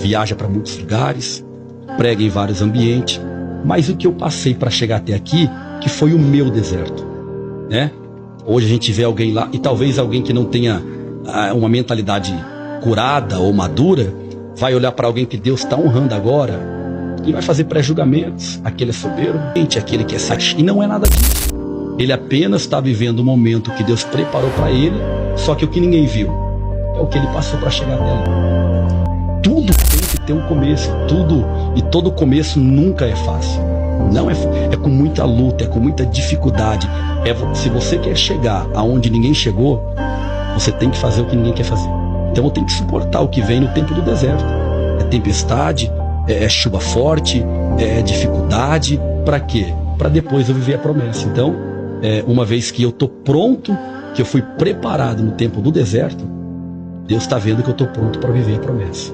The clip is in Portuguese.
viaja para muitos lugares, prega em vários ambientes, mas o que eu passei para chegar até aqui, que foi o meu deserto, né? Hoje a gente vê alguém lá, e talvez alguém que não tenha uma mentalidade curada ou madura, vai olhar para alguém que Deus está honrando agora e vai fazer pré-julgamentos. Aquele é soberbo, aquele que é sexy, e não é nada disso. Ele apenas está vivendo um momento que Deus preparou para ele, só que o que ninguém viu é o que ele passou para chegar até ali. Tudo tem que ter um começo, e todo começo nunca é fácil. Não é com muita luta, é com muita dificuldade. Se você quer chegar aonde ninguém chegou, você tem que fazer o que ninguém quer fazer. Então eu tenho que suportar o que vem no tempo do deserto. É tempestade, é chuva forte, é dificuldade. Para quê? Para depois eu viver a promessa. Então, uma vez que eu estou pronto, que eu fui preparado no tempo do deserto, Deus está vendo que eu estou pronto para viver a promessa.